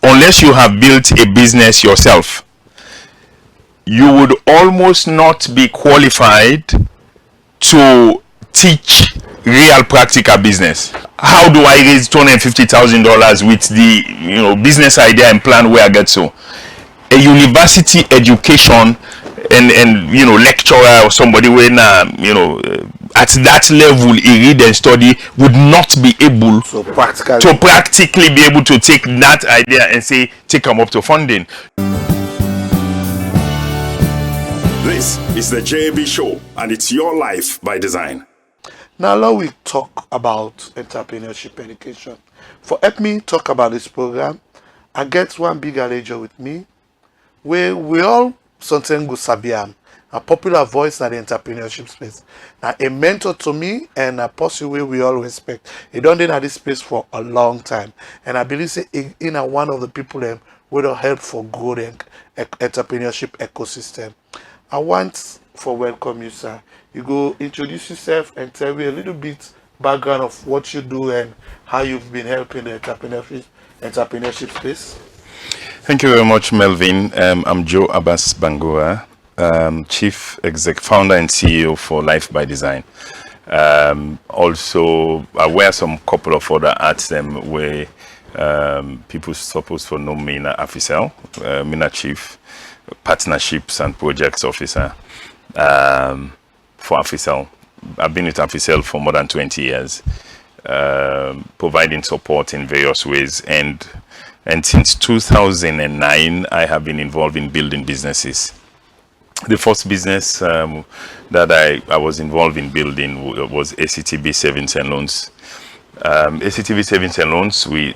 unless you have built a business yourself, you would almost not be qualified to teach real practical business. How do I raise $250,000 with the business idea and plan where I get to? A university education and lecturer or somebody when at that level he read and study would not be able to practically be able to take that idea and say take them up to funding. This is the JB Show, and it's your life by design. Now, let we talk about entrepreneurship education. For help me talk about this program, I get one big alleger with me, where we all sometimes go Sabiam, a popular voice in the entrepreneurship space. Now, a mentor to me and a person we all respect. He done in this space for a long time, and I believe say in one of the people that will help for growing entrepreneurship ecosystem. I want for welcome you, sir. You go introduce yourself and tell me a little bit background of what you do and how you've been helping the entrepreneurship space. Thank you very much, Melvin. I'm Joe Abass Bangura, Chief Exec, Founder and CEO for Life by Design. Also, I wear some couple of other hats where people supposed to know me in Afisel, Mina Chief Partnerships and Projects Officer for Afisel. I've been with Afisel for more than 20 years, providing support in various ways, and since 2009 I have been involved in building businesses. The first business that I was involved in building was ACTB Savings and Loans. ACTB Savings and Loans, a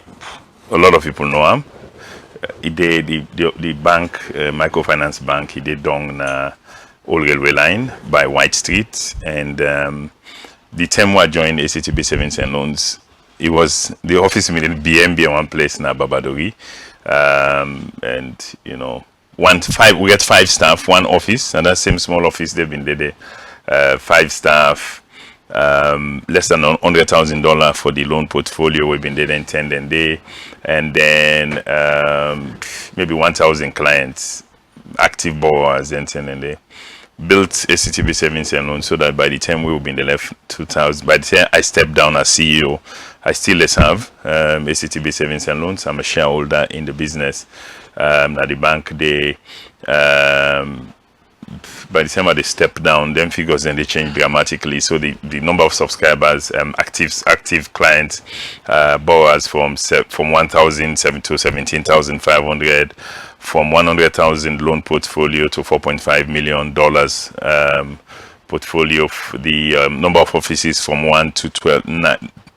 lot of people know him. The bank, microfinance bank, he did down old railway line by White Street, and the time I joined ACTB Savings and Loans, it was the office meeting BMB one place na Babadori, and we get 5 staff, 1 office, and that same small office they've been there, 5 staff. Less than $100,000 for the loan portfolio. We've been there in 10 days, and then maybe 1,000 clients, active borrowers, and 10 days. Built ACTB Savings and Loans so that by the time we will be in the left 2000, by the time I stepped down as CEO, I still have ACTB Savings and Loans. I'm a shareholder in the business. At the bank, by the time they step down, them figures then they change dramatically. So the number of subscribers, active clients, borrowers from 1,000 to 17,500, from 100,000 loan portfolio to $4.5 million portfolio. The number of offices from 1 to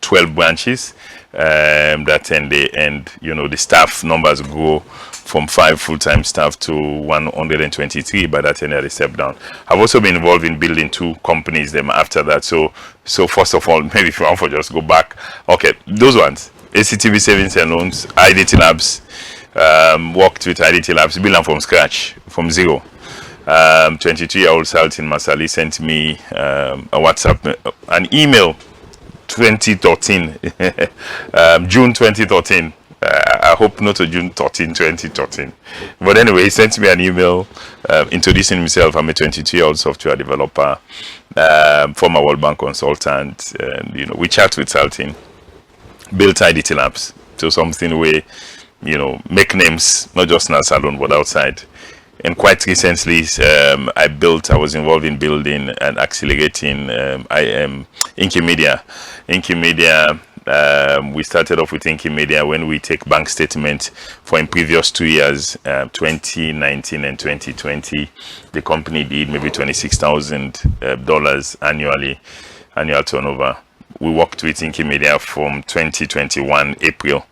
12 branches. That and the staff numbers grow from 5 full-time staff to 123 by that time they step down. I've also been involved in building 2 companies them after that. So first of all, maybe if you want to just go back, okay, those ones, ACTB Savings and Loans, IDT Labs, worked with IDT Labs, built them from scratch, from zero. 22-year-old Saltin Masali sent me a WhatsApp, an email, 2013, June 2013. I hope not to June 13, 2013. But anyway, he sent me an email introducing himself. I'm a 22-year-old software developer, former World Bank consultant. And, we chat with Saltin, built IDT Labs. So something where, make names, not just in our salon, but outside. And quite recently, I was involved in building and accelerating Inkeemedia. Inkeemedia, we started off with Inkeemedia when we take bank statement for in previous 2 years, 2019 and 2020. The company did maybe $26,000 annual turnover. We worked with Inkeemedia from 2021 April.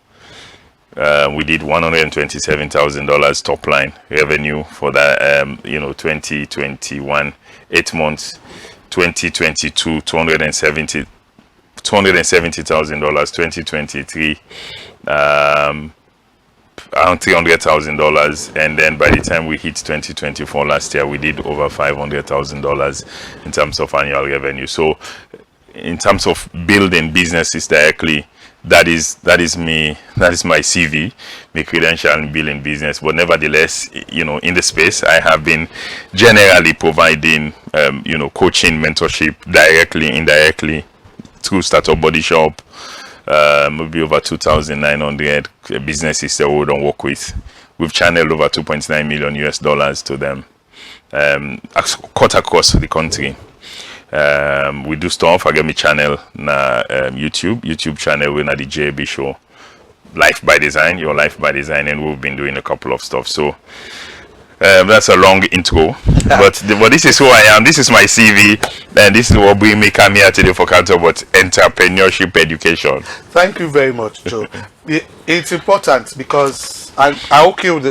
We did $127,000 top line revenue for that, 2021, 8 months, 2022, $270,000, 2023, around $300,000, and then by the time we hit 2024 last year, we did over $500,000 in terms of annual revenue. So in terms of building businesses directly, that is me. That is my CV, my credential in building business. But nevertheless, in the space, I have been generally providing, coaching, mentorship, directly, indirectly, through Startup Body Shop. Maybe over 2,900 businesses that we don't work with. We've channeled over 2.9 million US dollars to them, cut across the country. We do stuff. I get me channel na YouTube channel. We're na the JB show, Life by Design, Your Life by Design, and we've been doing a couple of stuff. So that's a long intro, but this is who I am. This is my CV, and this is what bring me come here today for Cantor about entrepreneurship education. Thank you very much, Joe. It's important because we're okay with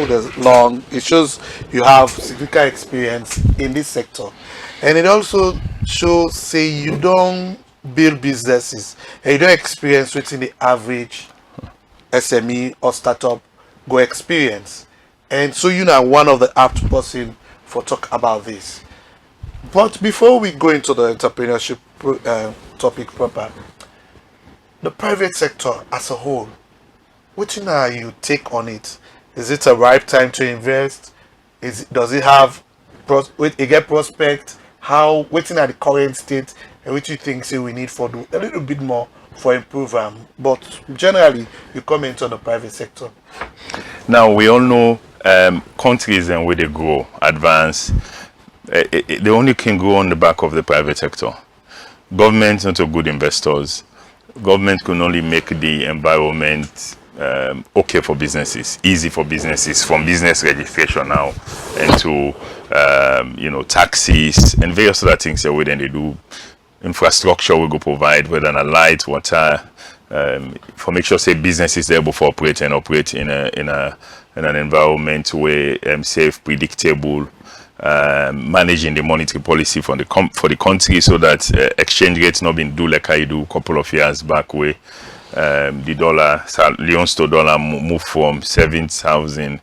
the long. It shows you have significant experience in this sector, and it also shows say you don't build businesses and you don't experience within the average SME or startup go experience. And so you know one of the apt person for talk about this. But before we go into the entrepreneurship topic proper, the private sector as a whole, what you take on it? Is it a ripe time to invest? Does it have prospect? How waiting at the current state and what you think say we need for do a little bit more for improve but generally you come into the private sector. Now we all know countries and where they grow, advance, they only can grow on the back of the private sector. Governments not so good investors. Government can only make the environment okay for businesses, easy for businesses, from business registration now into taxes and various other things that way then they do. Infrastructure we go provide, whether a light, water, for make sure say businesses are able to operate in an environment where safe, predictable, managing the monetary policy for the country so that exchange rates not been do like I do a couple of years back where the dollar, Leon's to dollar move from 7,000,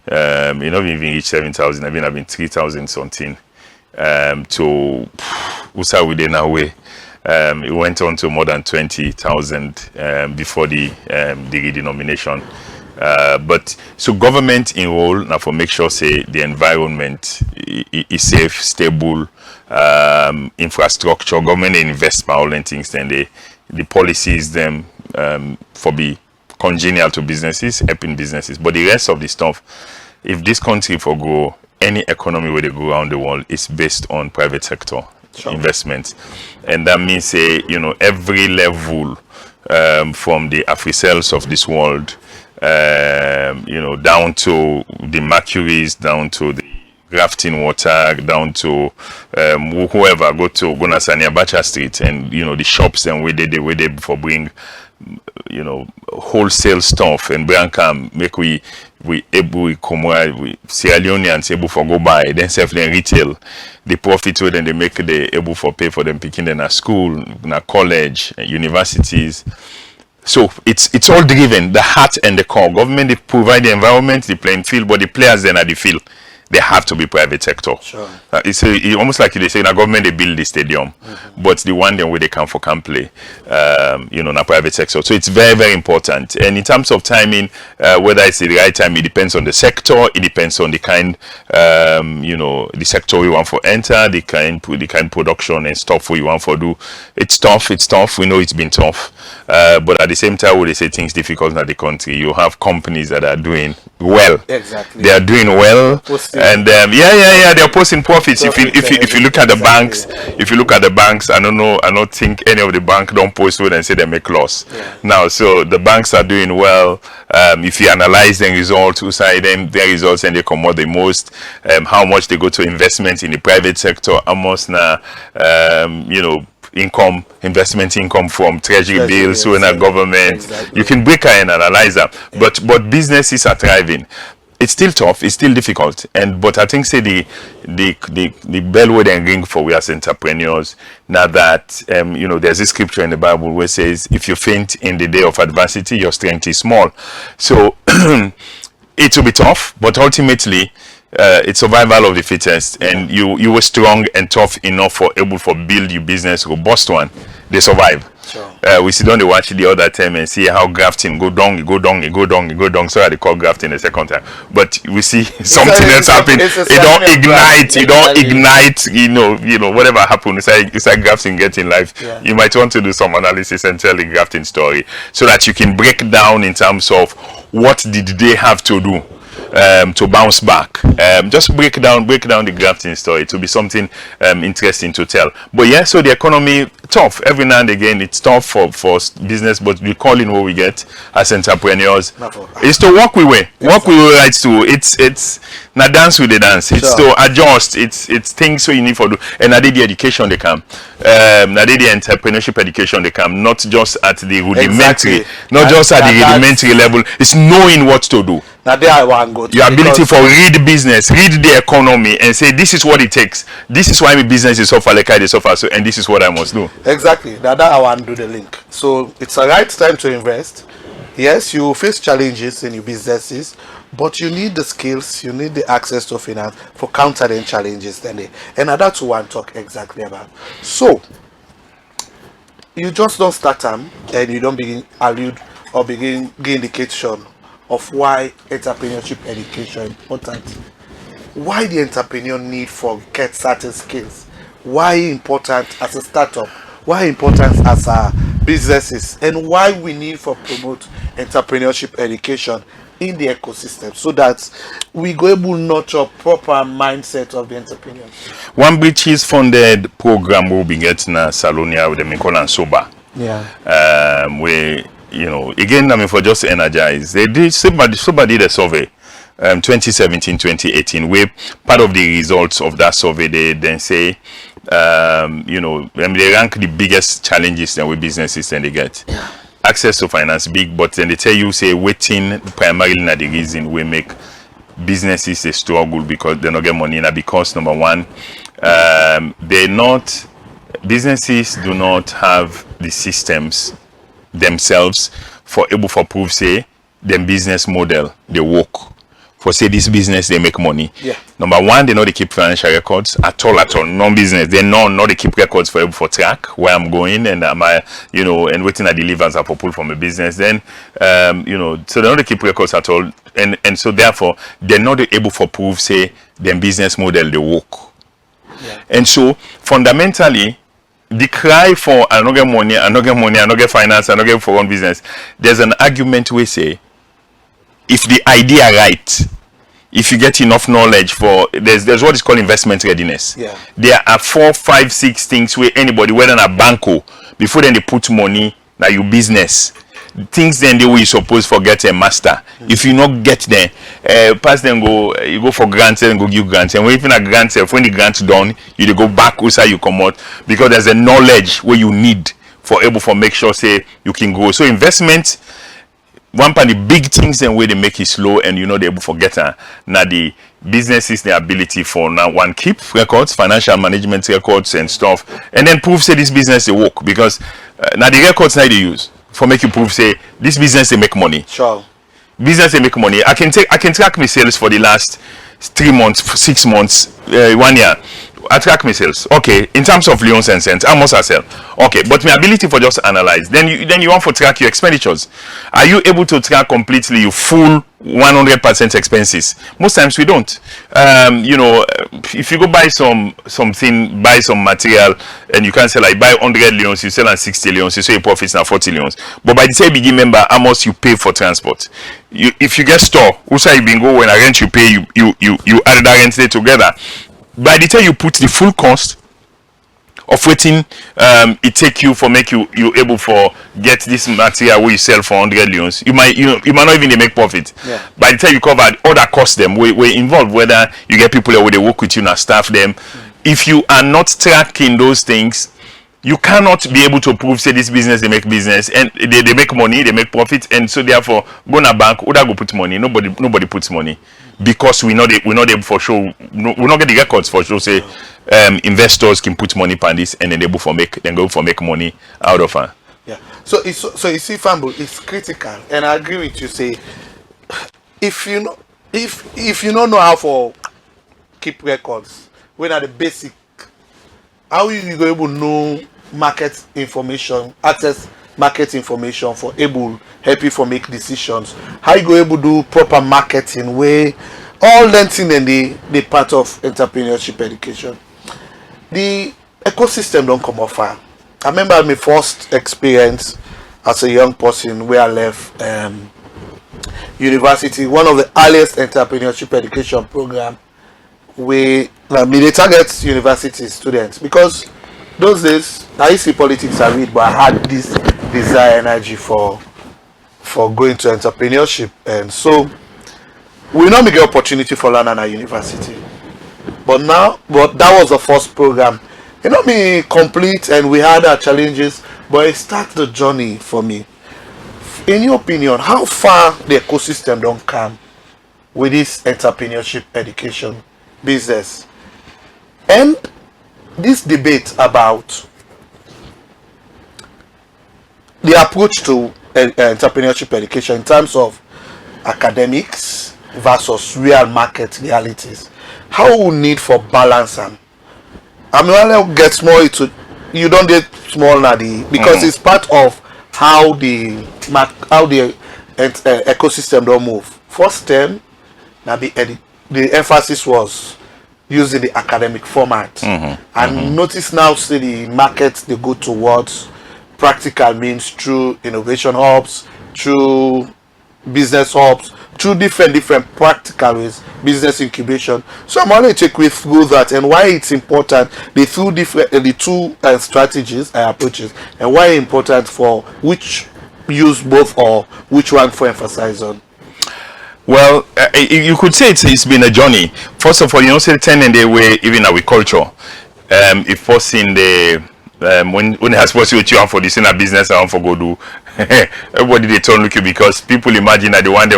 not even reach 7,000, I mean I've been 3,000 something to USA within a way. It went on to more than 20,000 before the redenomination. But so government enroll now for make sure say the environment is safe, stable, infrastructure. Government invest by all and things. Then the policies them for be congenial to businesses, helping businesses. But the rest of the stuff, if this country for grow, any economy where they go around the world is based on private sector investment, and that means say every level from the Africells of this world. Down to the mercuries, down to the grafting water, down to whoever go to Gonasani Abacha Street, and the shops and where they for bring wholesale stuff and Brancam make we Sierra Leoneans able for go buy, then self then retail the profit where then they make they able for pay for them picking them at school, na college, universities. So it's all driven, the heart and the core. Government they provide the environment, the playing field, but the players then at the field, they have to be private sector. Sure. It's almost like they say, the government they build the stadium, but the one then where they come for can play, na private sector. So it's very, very important. And in terms of timing, whether it's the right time, it depends on the sector. It depends on the kind, the sector we want for enter, the kind production and stuff we want for do. It's tough. We know it's been tough. But at the same time, when they say things difficult in the country, you have companies that are doing well. Exactly. They are doing well. And they're posting profits. If you look at the banks, I don't think any of the bank don't post with and say they make loss. Now, so the banks are doing well. If you analyze the results, their results and they come out the most, how much they go to investment in the private sector, almost now, investment income from treasury bills, so in a government. Exactly. You can break her and analyze that. But businesses are thriving. It's still tough, it's still difficult, but I think say the bellwether and ring for we as entrepreneurs now that there's a scripture in the Bible where it says if you faint in the day of adversity, your strength is small. So it will be tough, but ultimately it's survival of the fittest, and you were strong and tough enough for able for build your business robust one. They survive. Sure. We sit down, they watch the other time and see how grafting go down, it go down, it go down, it go down. So I they call grafting the second time. But we see something else happen. It don't ignite, it don't ignite. You know, whatever happened, it's like grafting getting life. Yeah. You might want to do some analysis and tell the grafting story so that you can break down in terms of what did they have to do to bounce back. Just break down the grafting story to be something interesting to tell. But yeah, so the economy tough every now and again. It's tough for business, but the calling what we get as entrepreneurs is to walk with way right to. It's not dance with the dance. It's to adjust. It's things so you need for do. And I did the education they come. I did the entrepreneurship education they come. Not just at the rudimentary, not just at the rudimentary level. It's knowing what to do. Now there I want to go to. Your ability for read business, read the economy, and say this is what it takes. This is why my business is suffer like I suffer. So, and this is what I must do. Exactly. Now that I want to do the link. So it's a right time to invest. Yes, you face challenges in your businesses, but you need the skills, you need the access to finance for countering challenges. And that's what I want to talk exactly about. So you just don't start them and you don't begin allude or begin give indication of why entrepreneurship education is important. Why the entrepreneur need for get certain skills. Why important as a startup. Why important as a businesses. And why we need for promote entrepreneurship education in the ecosystem so that we go able to nurture proper mindset of the entrepreneurs. One British funded program will be getting Salonia with the Mikol and Soba. Yeah. Where again, for just to energize, they did somebody did a survey 2017-2018 where part of the results of that survey they then say they rank the biggest challenges that with businesses and they get access to finance big, but then they tell you say waiting primarily not the reason we make businesses a struggle because they not get money. Now because number one, businesses do not have the systems themselves for able for prove say them business model they work for say this business they make money. Number one, they know they keep financial records at all non-business they know they keep records for able for track where I'm going and am I and waiting at the levers are pulled from a business then so they know they keep records at all and so therefore they're not able for prove say them business model they work. And so fundamentally the cry for I don't get money, I don't get finance, I don't get for one business. There's an argument we say if the idea right, if you get enough knowledge for there's what is called investment readiness. There are 4, 5, 6 things where anybody, whether in a banco, before then they put money now your business. Things then they will suppose forget a master. If you not get there, pass them you go for grants and go give grants. And when you a grant, when the grant's done, you go back outside you come out because there's a knowledge where you need for able for make sure say you can grow. So investment, one part of the big things then where they make it slow and they able for get now the businesses the ability for now one keep records, financial management records and stuff, and then prove say this business they work because now the records now they use. For make you prove say this business they make money. Sure. Business they make money. I can track my sales for the last 3 months, 6 months, 1 year. I track my sales. Okay, in terms of leons and cents, how much I sell. Okay, but my ability for just analyze. Then you want to track your expenditures. Are you able to track completely your full 100% expenses? Most times we don't. If you go buy some material and you can sell like buy 100 leons, you sell on 60 leons, you say your profits now 40 leons. But by the time you begin member, how much you pay for transport? If you get store, also you been go when I rent you pay you add that rent there together. By the time you put the full cost of waiting it take you for make you able for get this material where you sell for 100 leons, you might not even make profit. By the time you cover other costs them we involved, whether you get people where they work with you and staff them. If you are not tracking those things, you cannot be able to prove say this business they make business and they make money, they make profit, and so therefore go na bank who go put money. Nobody puts money because we're not able for show we not get the records for show say investors can put money on this and then they go for make money out of her. So you see, Famble, it's critical, and I agree with you. Say if you don't know how to keep records, when are the basic, how you go able to know market information, access market information for able help you for make decisions. How you go able do proper marketing way, all that thing in the part of entrepreneurship education. The ecosystem don't come off far. I remember my first experience as a young person where I left university, one of the earliest entrepreneurship education program we they target university students, because those days I used to see politics I read, but I had this desire energy for going to entrepreneurship, and so we not get opportunity for learning at university. But that was the first program. Me complete, and we had our challenges, but it started the journey for me. In your opinion, how far the ecosystem don't come with this entrepreneurship education business? And this debate about the approach to entrepreneurship education in terms of academics versus real market realities, how we need for balance. And I mean, I'll get more into, you don't get small now, because it's part of how the ecosystem don't move. First term, now the emphasis was using the academic format, and notice now, see the market they go towards practical means through innovation hubs, through business hubs, through different practical ways, business incubation. So I'm only take you through that and why it's important, the two strategies and approaches, and why it's important for which use both or which one for emphasize on. Well, you could say it's been a journey. First of all, say 10 in the way, even our culture, if first in the when it has possibility you want for this in a business I want for go do, everybody they turn look you, because people imagine that the one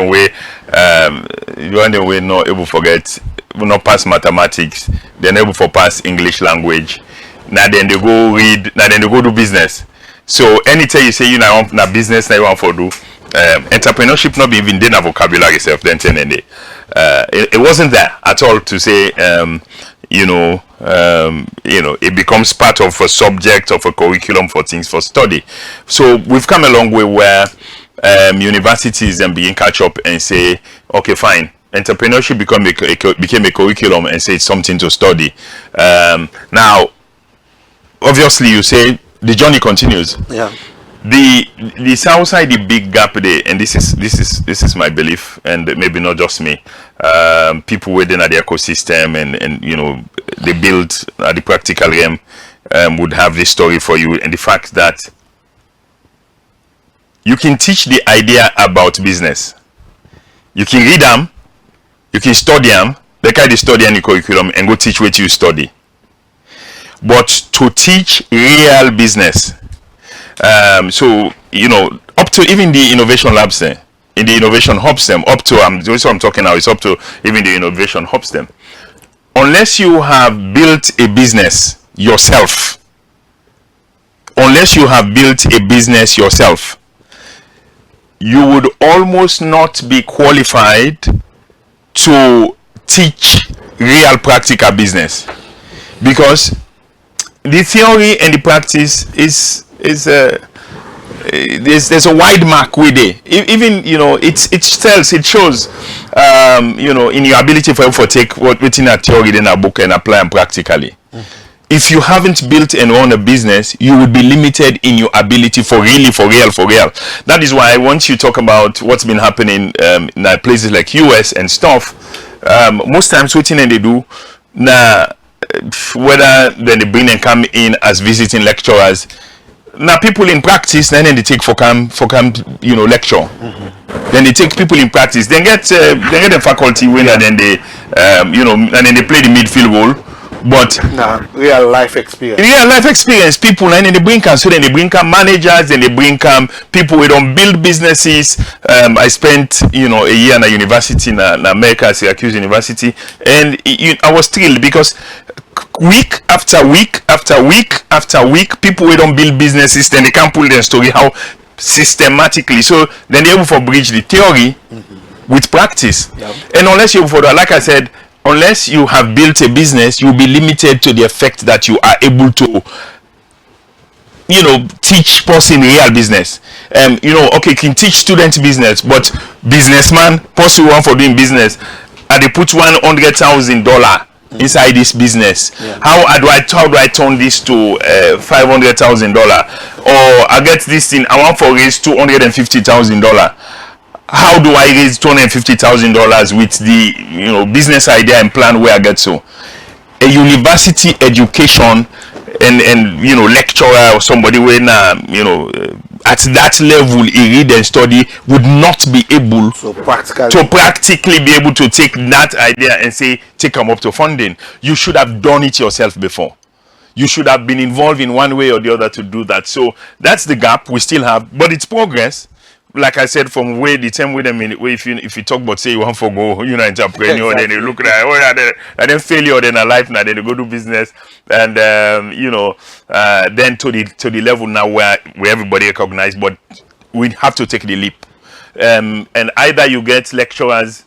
way not able to forget, not pass mathematics, they're able to pass English language. Now then they go read, now then they go do business. So anytime you say I want na business, now you want for do entrepreneurship, not be even then a vocabulary itself, then it wasn't there at all to say it becomes part of a subject of a curriculum for things for study. So we've come a long way where universities then begin catch up and say, okay, fine, entrepreneurship became a curriculum and say it's something to study. Now, obviously, you say the journey continues. Yeah. The south side, the big gap there, and this is my belief, and maybe not just me. People within the ecosystem and they build the practical realm would have this story for you, and the fact that you can teach the idea about business. You can read them, you can study them, they kind of study any curriculum and go teach what you study. But to teach real business, so up to even the innovation labs in the innovation hubs them, up to this what I'm talking now, it's up to even the innovation hubs them. Unless you have built a business yourself, you would almost not be qualified to teach real practical business, because the theory and the practice there's a wide mark with it. Even it shows in your ability for take what within a theory in a book and apply them practically. If you haven't built and run a business, you would be limited in your ability for real. That is why once you talk about what's been happening in places like US and stuff, most times what they do now, whether then they bring and come in as visiting lecturers, now people in practice, then they take for come lecture. Then they take people in practice, then get the faculty winner, then they and then they play the midfield role. But real life experience people, and then they bring so then they bring managers, then they bring people who don't build businesses. I spent a year in a university in America, Syracuse University, and I was thrilled because week after week after week after week, people who don't build businesses, then they can't pull their story how systematically. So then they're able to bridge the theory with practice. Yep. And unless you like I said, unless you have built a business, you'll be limited to the effect that you are able to teach person real business. Okay, can teach student business, but businessman person want for doing business, and they put $100,000 inside this business. Yeah. How do I turn this to $500,000? Or I get this thing, I want for raise $250,000. How do I raise $250,000 with the business idea and plan where I get to? A university education and lecturer or somebody when at that level he read and study would not be able So to practically be able to take that idea and say take them up to funding. You should have done it yourself before. You should have been involved in one way or the other to do that. So that's the gap we still have, but it's progress. Like I said, from where the time with them in if you talk about say you want to go, entrepreneur, then you look like and then failure, then a life now, then you go do business, and then to the level now where everybody recognize, but we have to take the leap, and either you get lecturers,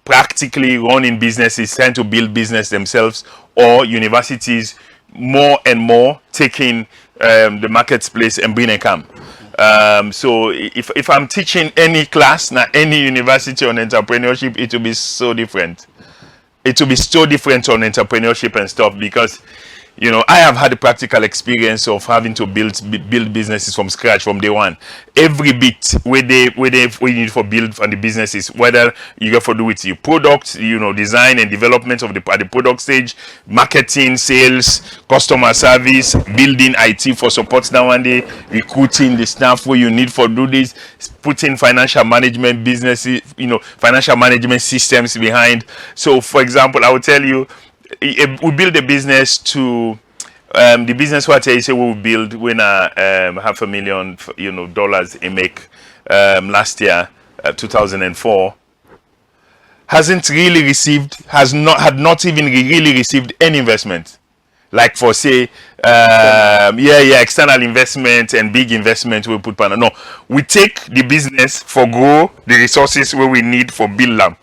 practically running businesses, trying to build business themselves, or universities more and more taking the marketplace and bring a camp. So if I'm teaching any class now, any university on entrepreneurship, it will be so different. It will be so different on entrepreneurship and stuff, because I have had the practical experience of having to build businesses from scratch from day one. Every bit we need for build on the businesses, whether you got to do with your product, design and development of at the product stage, marketing, sales, customer service, building IT for support now one day, recruiting the staff where you need for do this, putting financial management businesses, financial management systems behind. So for example, I will tell you, we build a business to the business what I say we will build when $500,000 dollars in make last year 2004 hasn't really received, had not even really received any investment, like for say external investment and big investment we put partner. No, we take the business for grow the resources where we need for build them.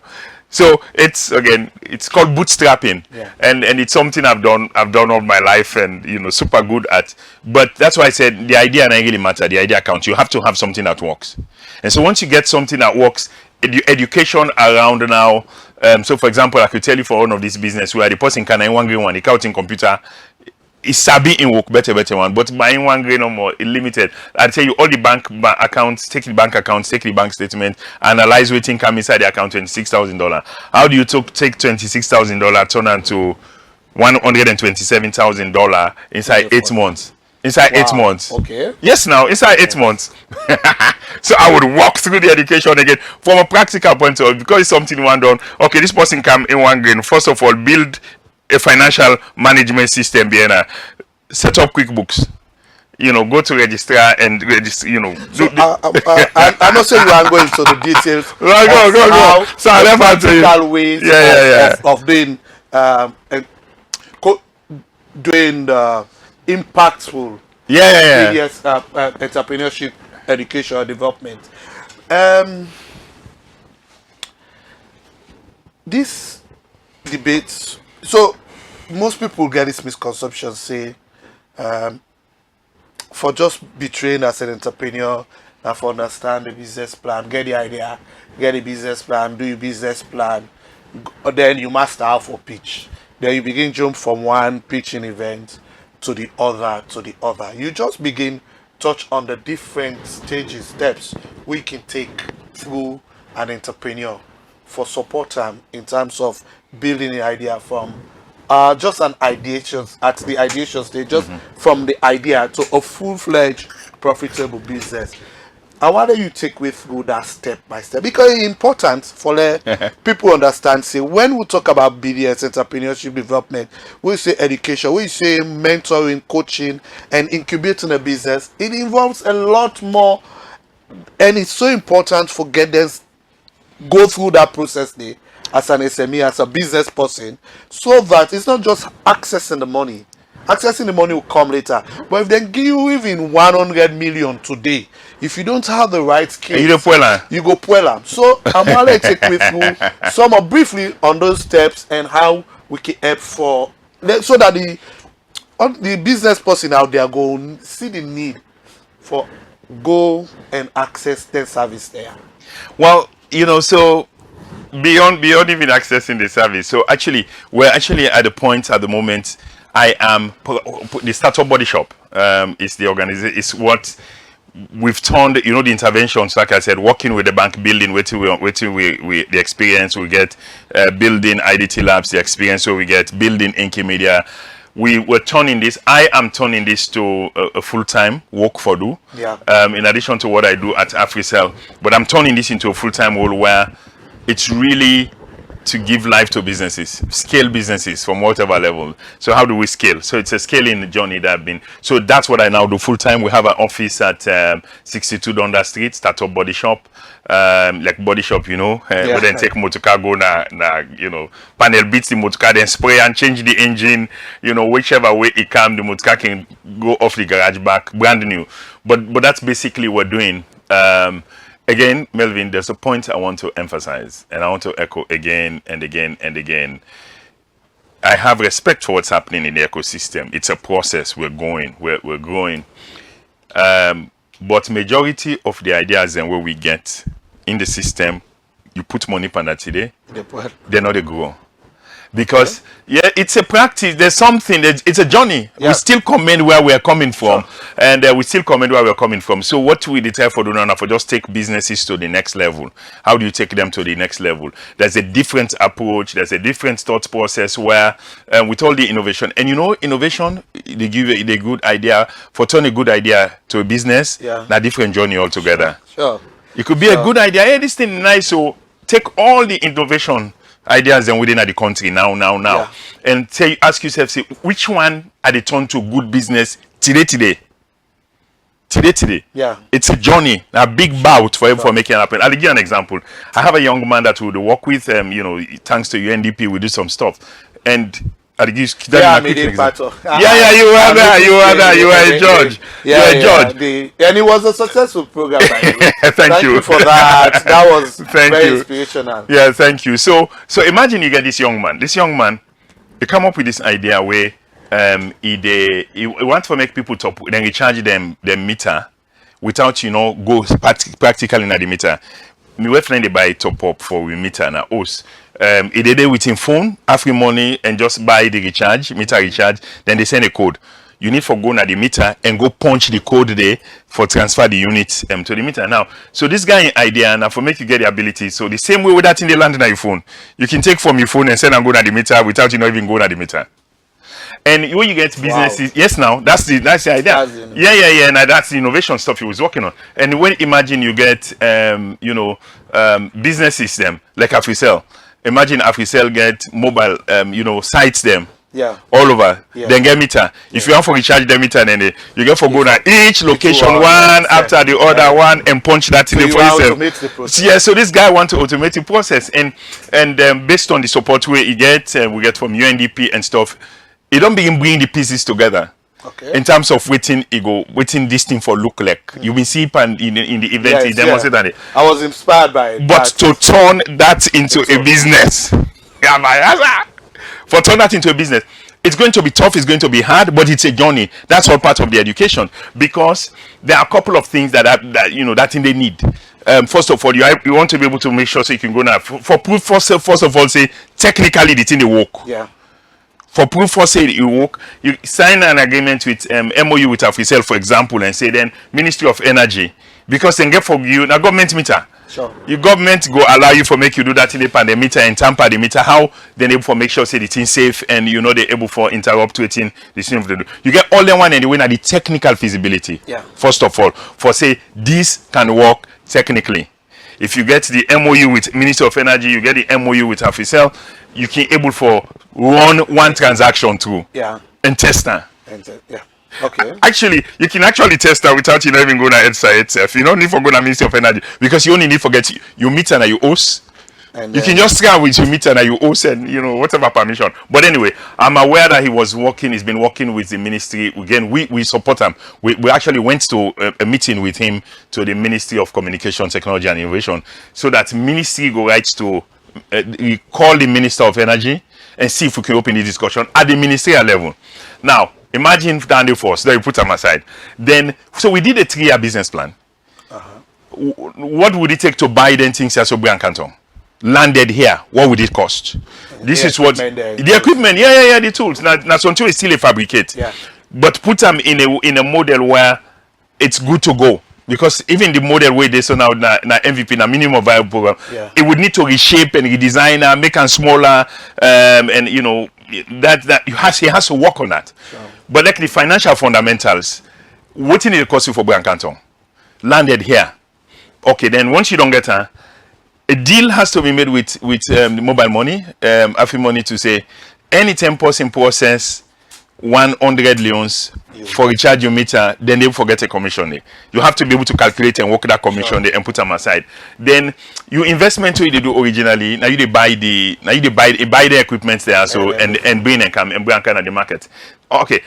So it's called bootstrapping, and it's something I've done all my life, and super good at. But that's why I said the idea doesn't really matter. The idea counts. You have to have something that works. And so once you get something that works, education around now. So for example, I could tell you for one of these business where the person can one green one, the counting computer. Is sabi in work better one, but buying one grain or more limited. I tell you all the bank accounts, take the bank accounts, take the bank statement, analyze what thing come inside the account, $26,000. How do you take $26,000 turn into $127,000 inside 8 months? Inside 8 months. Okay. Yes, now inside 8 months. So I would walk through the education again from a practical point of view, because it's something one done. Okay, this person come in one grain. First of all, build a financial management system behind set up QuickBooks, go to registrar and register, So, I'm not saying you are going into the details. Go. So I left out to you. Ways of doing doing the impactful various entrepreneurship education or development. This debate. So most people get this misconception, say for just be trained as an entrepreneur and for understand the business plan, get the idea, get the business plan, do your business plan, then you master how for pitch. Then you begin jump from one pitching event to the other. You just begin touch on the different steps we can take through an entrepreneur for support in terms of building an idea from just an ideation at the ideation stage, just from the idea to a full-fledged profitable business. I want you take me through that step by step, because it's important for people understand. Say when we talk about BDS, entrepreneurship development, we say education, we say mentoring, coaching, and incubating a business. It involves a lot more, and it's so important for guidance. Go through that process there as an SME, as a business person, so that it's not just accessing the money. Accessing the money will come later. But if they give you even 100 million today, if you don't have the right skills, you go puella. So I'm going to take you through some briefly on those steps and how we can help so that all the business person out there go see the need for go and access the service there. Well, so beyond even accessing the service, so actually we're actually at the point at the moment. I am the startup body shop. Is the organization, is what we've turned, the interventions, like I said, working with the bank, building we the experience we get, building IDT Labs, the experience where we get, building Inkeemedia. We were turning this, I am turning this to a full-time work for do. Yeah. In addition to what I do at AfriCell, but I'm turning this into a full-time role where it's really to give life to businesses, scale businesses from whatever level. So how do we scale? So it's a scaling journey that I've been. So that's what I now do full time. We have an office at 62 Dundas Street, startup body shop, like body shop, but then take motorcar go panel beats the motorcar, then spray and change the engine, whichever way it comes, the motorcar can go off the garage back, brand new. But that's basically what we're doing. Again, Melvin, there's a point I want to emphasize, and I want to echo again and again and again. I have respect for what's happening in the ecosystem. It's a process. We're growing. But majority of the ideas and what we get in the system, you put money on that today, they're not a grow. Because it's a practice. There's something. It's a journey. Yeah. We still commend where we are coming from, and we still commend where we are coming from. So what we decide for do now for just take businesses to the next level. How do you take them to the next level? There's a different approach. There's a different thought process where with all the innovation, and innovation, they give you the good idea for turn a good idea to a business. Yeah. A different journey altogether. Sure. It could be a good idea. Hey, this thing is nice. So take all the innovation ideas and within the country now, Yeah. and ask yourself, say, which one are they turned to good business today? Yeah. It's a journey, a big bout for making it happen. I'll give you an example. I have a young man that we work with, thanks to UNDP, we do some stuff, and I'll give you I made it part of. you were there. You were a judge. Yeah, you were a judge. And it was a successful program. By the way. Thank you for that. That was very inspirational. Yeah, thank you. So imagine you get this young man. This young man, he come up with this idea where he wants to make people top, then recharge them meter without go practically in the meter. Me wait friend they buy top up for we meter na us. He did it with him phone, every money and just buy the meter recharge, then they send a code. You need for go na the meter and go punch the code there for transfer the units to the meter. Now, so this guy in idea now for make you get the ability. So the same way with that in the land on your phone, you can take from your phone and send and go na the meter without not even go na the meter. And when you get businesses, yes, now that's the idea. Yeah. Now that's the innovation stuff he was working on. And when imagine you get business system like AfriCell. Imagine AfriCell get mobile sites them. Yeah. All over. Yeah. Then get meter. Yeah. If you want to recharge the meter, then you get for go na each location one after the other one and punch that in the process. Yeah. So this guy want to automate the process, and based on the support we get from UNDP and stuff. It don't begin bringing the pieces together. Okay. In terms of waiting this thing for look like. You will see in the event he demonstrated it. I was inspired by it. But to turn that into a business. For turn that into a business. It's going to be tough, it's going to be hard, but it's a journey. That's all part of the education. Because there are a couple of things that thing they need. First of all, you want to be able to make sure so you can go now. For proof, first of all, say technically the thing they work. Yeah. For proof for say you work, you sign an agreement with MOU with AfriCell, for example, and say then Ministry of Energy, because then get for you now government meter. Sure. Your government go allow you for make you do that in the meter and tamper the meter. How then able for make sure say the thing safe and they're able for interrupt waiting the thing of the do. You get all the one and the winner the technical feasibility. Yeah. First of all, for say this can work technically. If you get the MOU with Ministry of Energy, you get the MOU with AfriCell, you can able for run one transaction through. Yeah. And test that. Yeah. Okay. Actually, you can actually test that without you not even going to EDSA itself. You don't need to go to Ministry of Energy because you only need to get your meter and your host. You can just scan with your meter and your host and whatever permission. But anyway, I'm aware that he's been working with the ministry. Again, we support him. We actually went to a meeting with him to the Ministry of Communication, Technology and Innovation, so that ministry go right to call the Minister of Energy and see if we can open the discussion at the ministerial level. Now, Imagine down the force, then you put them aside. Then, so we did a 3-year business plan. What would it take to buy then things as a brand canton? Landed here, what would it cost? This is what the equipment, the tools. Now, something is still a fabricate, but put them in a model where it's good to go. Because even the model way they so now MVP, na minimum viable program, it would need to reshape and redesign, make them smaller, and you know that he has to work on that. But like the financial fundamentals, what in it cost you for brand canton? Landed here, okay. Then once you don't get a deal has to be made with the mobile money, Afi money to say any 10% process 100 loans for recharge your meter, then they forget a commission there. You have to be able to calculate and work that commission there and put them aside. Then your investment you do originally, now you buy the equipment there so and bring and come and bring kind of the market. Okay.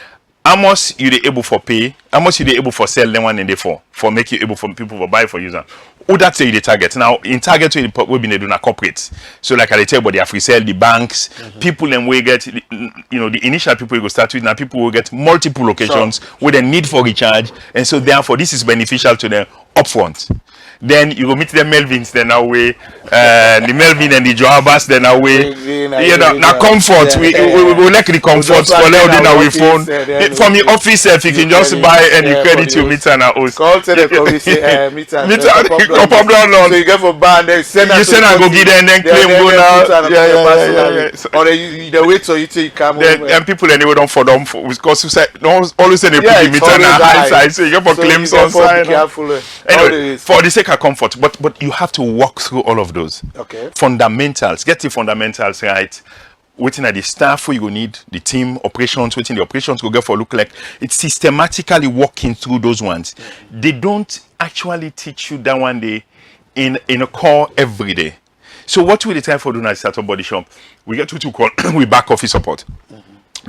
How much you able for pay? How much you able for sell them one and they for make you able for people for buy for user? Oh, that's the target. Now in target we've been doing a corporate. So like I tell you, they have free sell the banks, people and we get the initial people you go start with now people will get multiple locations with a need for recharge, and so therefore this is beneficial to them upfront. Then you go meet the Melvins, then away, the Melvin and the Abass, then away. Now comfort, we like the comfort for letting our phone. From your office, if you can just buy and you credit your meter and host. Call to the meter. No problem. So you get for bar and then send and go get there and then claim go now. Or the wait so you take come home. And people anyway don't for them because you say always say they put the meter on the high side, so you get for claims on side. Anyway, for the sake of comfort, but you have to walk through all of those fundamentals. Get the fundamentals right. Waiting at the staff who you will need, the team operations, waiting the operations will get for look like it's systematically walking through those ones. They don't actually teach you that one day in a core every day. So what we try for doing at Startup Body Shop, we get to call with back office support.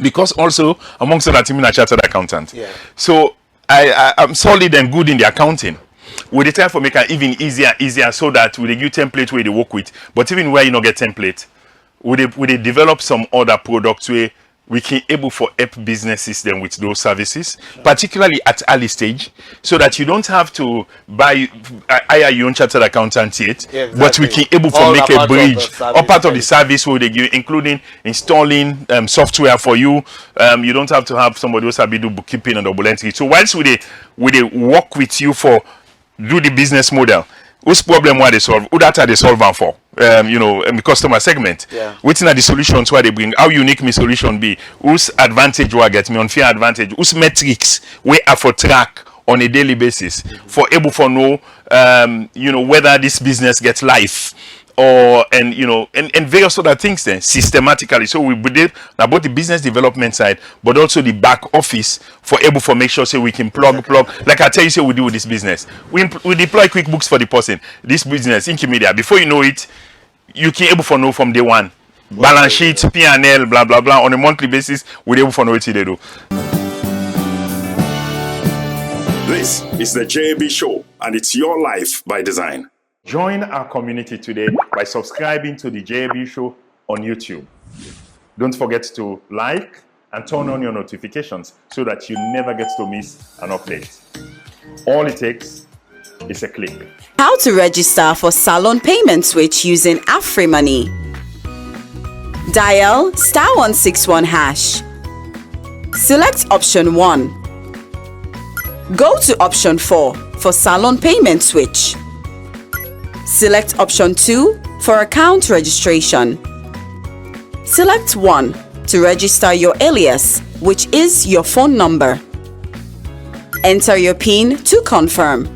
Because also amongst that team in a chartered accountant. So I'm solid and good in the accounting. We try for make it even easier so that we give template where they work with. But even where you not get template, we develop some other products where we can able for help businesses then with those services, particularly at early stage, so that you don't have to hire your own chartered accountant yet, but we can able for make a bridge or part of the service where they give, including installing software for you. You don't have to have somebody else do bookkeeping and double entry. So whilst we work with you for do the business model, whose problem why they solve, who data they solve them for, the customer segment. Waiting at the solutions where they bring, how unique my solution be, whose advantage will get me unfair advantage, whose metrics we are for track on a daily basis for able for know, whether this business gets life or and various other things then systematically. So we did about the business development side, but also the back office for able for make sure so we can plug like I tell you, say we do with this business. We deploy QuickBooks for the person. This business Inkeemedia, before you know it, you can able for know from day one. Balance sheet, P&L, blah blah blah on a monthly basis. We're able for know what they do. This is the JB Show, and it's your life by design. Join our community today by subscribing to the JB Show on YouTube. Don't forget to like and turn on your notifications so that you never get to miss an update. All it takes is a click. How to register for Salon Payment Switch using AfriMoney. Dial *161#. Select option 1. Go to option 4 for Salon Payment Switch. Select option 2 for account registration. Select 1 to register your alias, which is your phone number. Enter your PIN to confirm.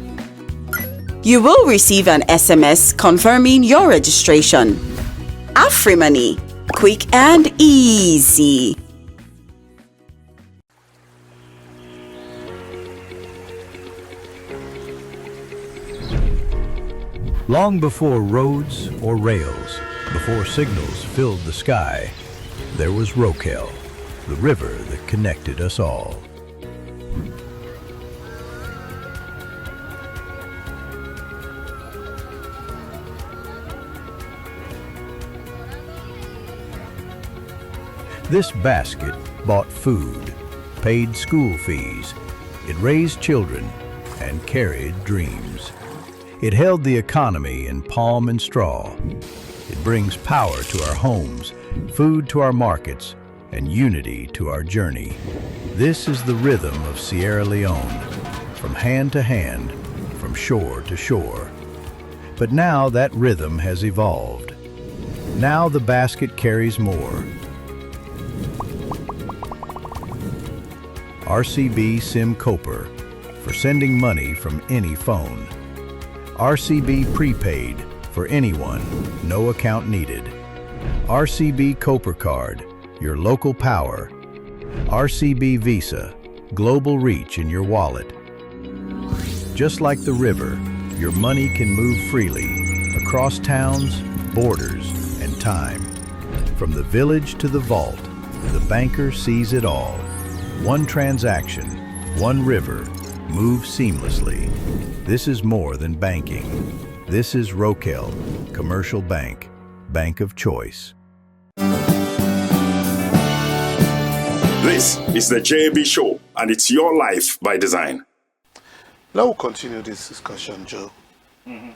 You will receive an SMS confirming your registration. AfriMoney, quick and easy. Long before roads or rails, before signals filled the sky, there was Rokel, the river that connected us all. This basket bought food, paid school fees. It raised children and carried dreams. It held the economy in palm and straw. It brings power to our homes, food to our markets, and unity to our journey. This is the rhythm of Sierra Leone, from hand to hand, from shore to shore. But now that rhythm has evolved. Now the basket carries more. RCB SIM Cooper, for sending money from any phone. RCB Prepaid, for anyone, no account needed. RCB Cooper Card, your local power. RCB Visa, global reach in your wallet. Just like the river, your money can move freely across towns, borders, and time. From the village to the vault, the banker sees it all. One transaction, one river, move seamlessly. This is more than banking. This is Rokel, Commercial Bank, bank of choice. This is the JB Show, and it's your life by design. Now we'll continue this discussion, Joe. You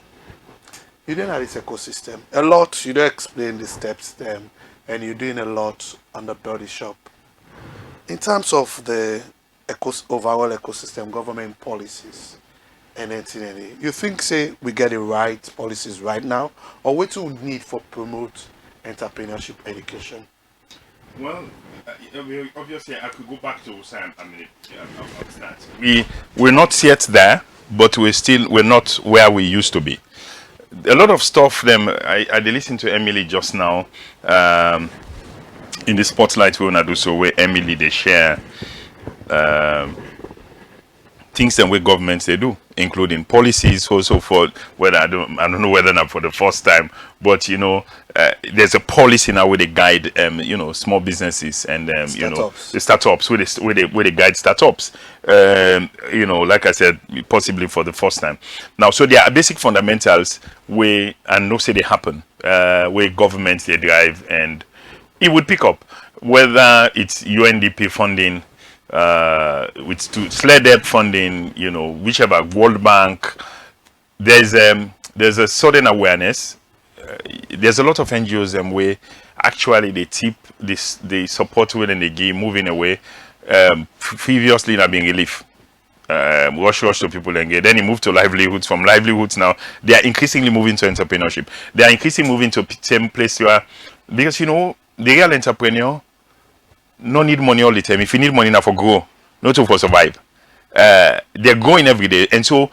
don't have this ecosystem. A lot, you don't explain the steps then, and you're doing a lot on the body shop. In terms of the overall ecosystem, government policies, and anything, you think, say, we get the right policies right now, or what do we need for promote entrepreneurship education? Well, obviously, I could go back to Sam. About that. We're not yet there, but we're not where we used to be. A lot of stuff. I listened to Emily just now in the spotlight we wanna do so, where Emily they share things and where governments they do, including policies also for whether I don't know whether not for the first time, but there's a policy now where they guide small businesses and the startups where they guide startups, like I said, possibly for the first time. Now, so there are basic fundamentals where and no say they happen where governments they drive, and it would pick up whether it's UNDP funding, with SLEDEP funding, whichever, World Bank. There's a sudden awareness. There's a lot of NGOs where actually they tip this, they support when they give moving away. Previously not being relief. Rush to people and get. Then he moved to livelihoods. From livelihoods now, they are increasingly moving to entrepreneurship. They are increasingly moving to same place where, because the real entrepreneur no need money all the time. If you need money now for grow, not to for survive. They're growing every day, and so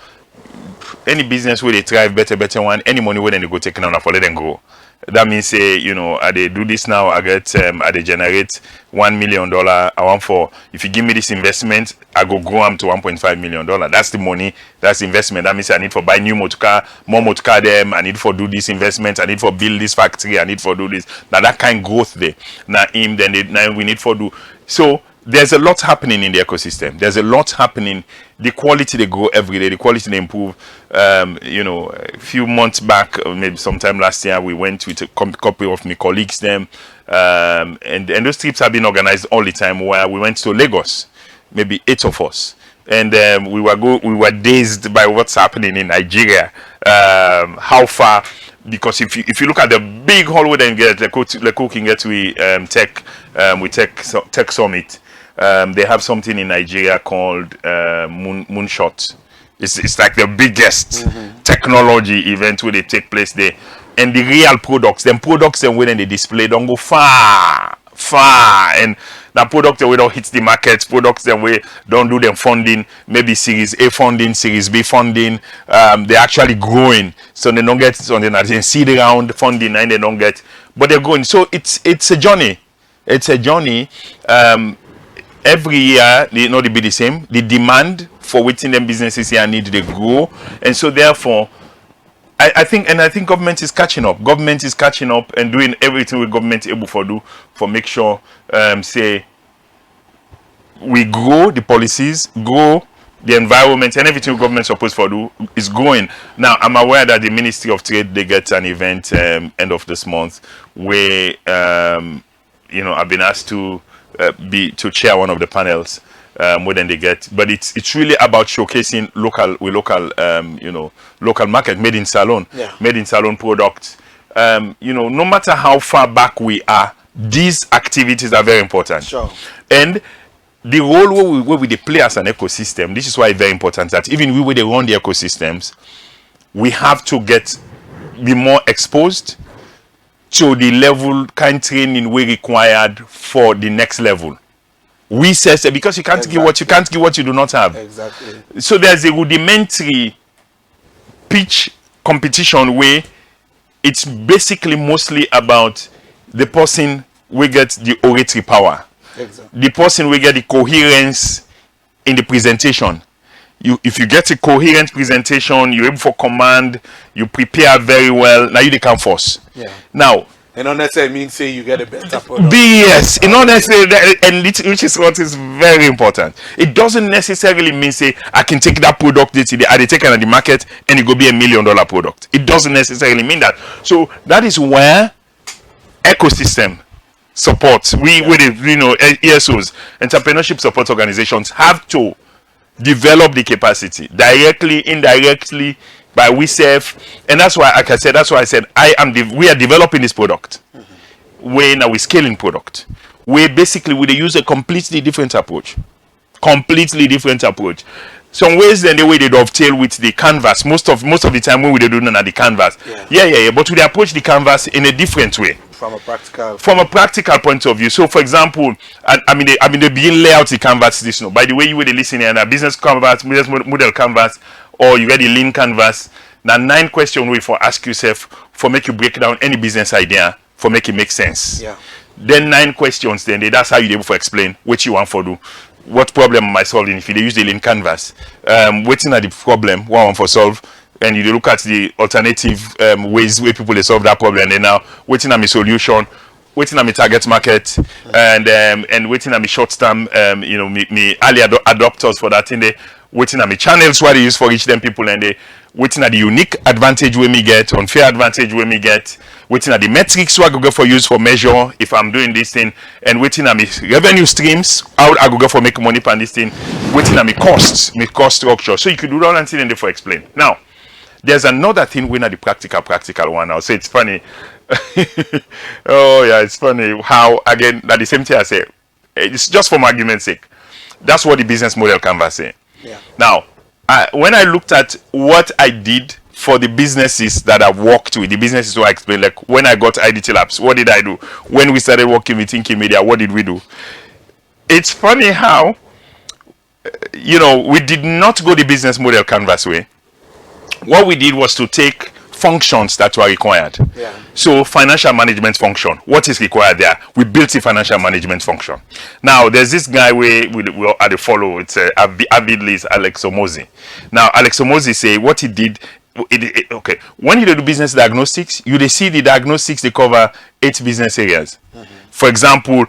any business where they thrive better one, any money where they go take now for let them grow. That means say, I they do this now, I get I they generate $1 million. I want for, if you give me this investment, I go grow them to $1.5 million. That's the money, that's the investment. That means I need for buy new motor car, more motor car them, I need for do this investment, I need for build this factory, I need for do this. Now that kind of growth there. Now we need for do. So there's a lot happening in the ecosystem. There's a lot happening. The quality they grow every day. The quality they improve. A few months back, maybe sometime last year, we went with a couple of my colleagues them, and those trips have been organized all the time. Where we went to Lagos, maybe 8 of us, and we were dazed by what's happening in Nigeria. How far? Because if you look at the big hallway, then get the cooking get tech summit. They have something in Nigeria called Moonshot. It's like the biggest technology event where they take place there. And the real products when they display don't go far. And the product we don't hit the market, products that we don't do them funding, maybe Series A funding, Series B funding. They're actually growing. So they don't get something that they seed round funding and they don't get, but they're growing. So it's a journey. It's a journey. Every year they not be the same. The demand for within them businesses here need to grow, and so therefore, I think government is catching up. Government is catching up and doing everything with government able for do for make sure say we grow the policies, grow the environment, and everything government supposed to do is growing. Now I'm aware that the Ministry of Trade they get an event end of this month where I've been asked to chair one of the panels, more than they get. But it's really about showcasing local market, made in salon, made in salon products. No matter how far back we are, these activities are very important. Sure. And the role where we play as an ecosystem, this is why it's very important that even we, where they run the ecosystems, we have to be more exposed to the level kind training we required for the next level. We say because you can't give what you do not have. Exactly. So there's a rudimentary pitch competition where it's basically mostly about the person will get the oratory power. Exactly. The person will get the coherence in the presentation. If you get a coherent presentation, you're able for command, you prepare very well, now you can force. Yeah. Now, and not necessarily means say you get a better product. Yes, it not necessarily, which is what is very important. It doesn't necessarily mean say I can take that product they take it on the market and it go be $1 million product. It doesn't necessarily mean that. So that is where ecosystem support, with ESOs, entrepreneurship support organizations, have to develop the capacity directly, indirectly, by we self. And that's why, like I said, I said we are developing this product. Where now we're scaling product. We basically use a completely different approach. Some ways then the way they dovetail with the canvas. Most of the time when we do at the canvas. Yeah. But we approach the canvas in a different way. From a practical point of view. So for example, they begin layout the canvas this. By the way, you will listen in a business canvas, business model canvas, or you get the lean canvas. Now 9 questions we for ask yourself for make you break down any business idea for make it make sense. Yeah. Then 9 questions. Then that's how you able to explain what you want for do. What problem am I solving? If you use the lean canvas, waiting at the problem, what I want for solve, and you look at the alternative ways where people they solve that problem. And now waiting at my solution, waiting at my target market, and waiting at my short term, me early adopters for that thing. They waiting at my channels what they use for reach them people, and they waiting at the unique advantage we me get, unfair advantage we me get, waiting at the metrics what I go get for use for measure if I'm doing this thing, and waiting at my revenue streams, how I go get for make money on this thing, waiting at my cost structure. So you could do all that thing and therefore explain. Now, there's another thing when at the practical one. I'll say it's funny. Oh yeah, it's funny how again that the same thing I say. It's just for argument's sake. That's what the business model canvas say. Yeah. Now, when I looked at what I did for the businesses that I've worked with, the businesses who I explained, like when I got IDT Labs, what did I do? When we started working with Inkeemedia, what did we do? It's funny how, we did not go the business model canvas way. What we did was to take functions that were required. Yeah. So financial management function, what is required there? We built a financial management function. Now there's this guy we at the follow. It's avidly Alex Omozi. Now Alex Omozi say what he did. Okay, when you do business diagnostics, you see the diagnostics they cover 8 business areas. For example,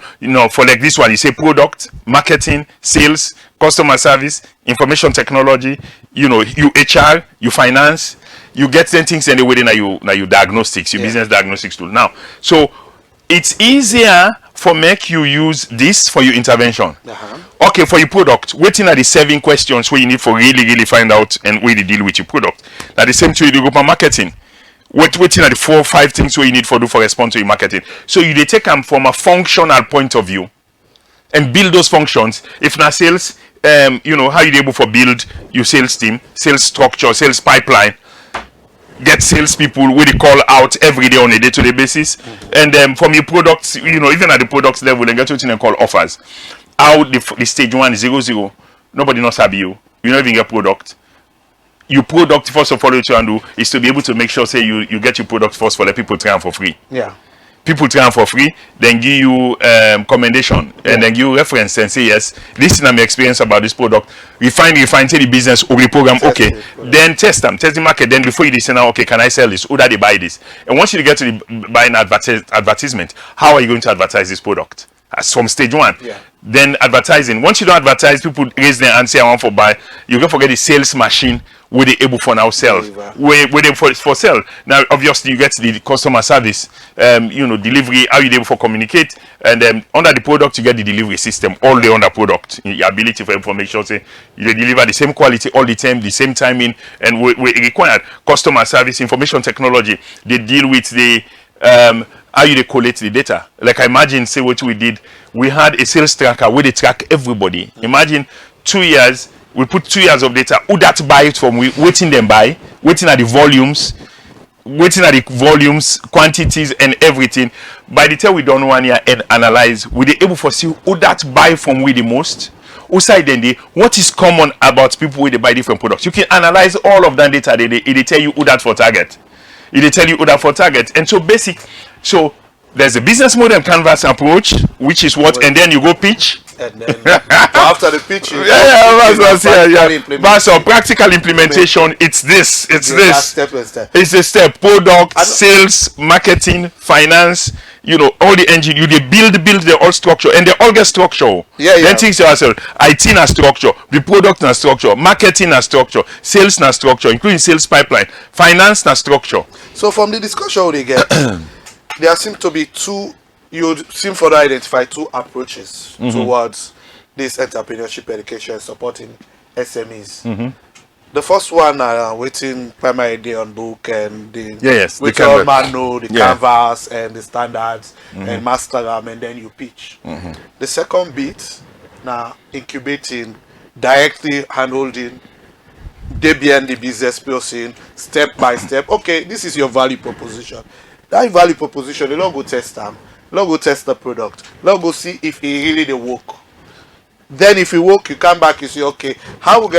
for like this one, you say product, marketing, sales, customer service, information technology. You HR, you finance. You get 10 things anyway now you diagnostics, your business diagnostics tool. Now, so it's easier for make you use this for your intervention. Okay, for your product, waiting at the 7 questions where you need for really find out and really deal with your product. Now the same thing you do for marketing. Waiting at the 4 or 5 things where you need for respond to your marketing. So you take them from a functional point of view and build those functions. If not sales, how you able for build your sales team, sales structure, sales pipeline. Get salespeople where they call out every day on a day-to-day basis, and from your products, even at the products level, they get what they call offers. Out the stage 1 0-0, nobody knows how you don't even get product. Your product first of all, what you can do is to be able to make sure say you get your product first for the people try them for free. Yeah. People try them for free, then give you commendation, and then give you reference and say yes, this is my experience about this product. Refine say the business or the program, okay. Then test the market. Then before you say now, okay, can I sell this? Who that they buy this? And once you get to the buying advertisement, how are you going to advertise this product? as from stage one. Yeah. Then advertising. Once you don't advertise, people raise their hand and say, I want for buy. You can forget the sales machine where they able for now sell. Where they for sell. Now, obviously, you get the customer service, delivery, how you able for communicate. And then under the product, you get the delivery system, all the under product. Your ability for information, say, you deliver the same quality all the time, the same timing, and we require customer service, information technology. They deal with the how you collect the data. Like I imagine, say what we did, we had a sales tracker where they track everybody. Imagine 2 years, we put 2 years of data. Who that buy it from? We waiting them buy, waiting at the volumes, quantities, and everything. By the time we done 1 year and analyze, we be able to see who that buy from we the most. Who side then what is common about people where they buy different products. You can analyze all of that data. They tell you who that for target. It tell you who that for target. And so so there's a business model canvas approach, which is what, and then you go pitch. And then after the pitching, But so practical implementation, it's this. Step by step. It's a step. Product, sales, marketing, finance, all the engine, you they build the whole structure, and they all get structure. Then things yourself, IT na structure, the product na structure, marketing na structure, sales na structure, including sales pipeline, finance na structure. So from the discussion we get, there seem to be you seem to identify two approaches towards this entrepreneurship education supporting SMEs. The first one waiting primary day on book and which all man know the canvas and the standards and master them, and then you pitch. The second bit now incubating, directly handholding, they behind the business person step by step. Okay, this is your value proposition. That value proposition, you don't go test them. Let's go test the product. Let's go see if it really they work. Then if it work, you come back, you say, okay, how we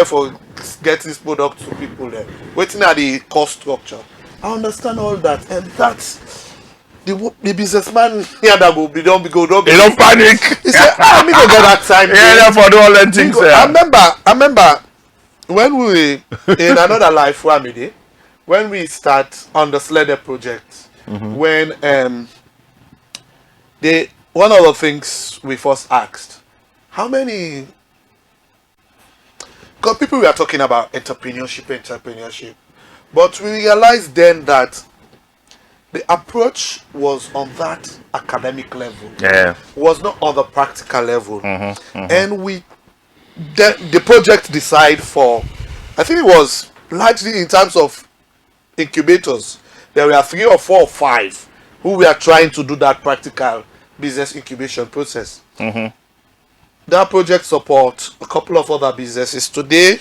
get this product to people there? Waiting at the cost structure. I understand all that, and that's the businessman here that go be don't panic. He said, me go get that time. For all them things. I remember when we were in another life family, when we start on the Sledder project, when one of the things we first asked, how many, because people were talking about entrepreneurship, but we realized then that the approach was on that academic level, was not on the practical level, and the project decide for, I think it was largely in terms of incubators, there were 3 or 4 or 5 who were trying to do that practical business incubation process. That project support a couple of other businesses today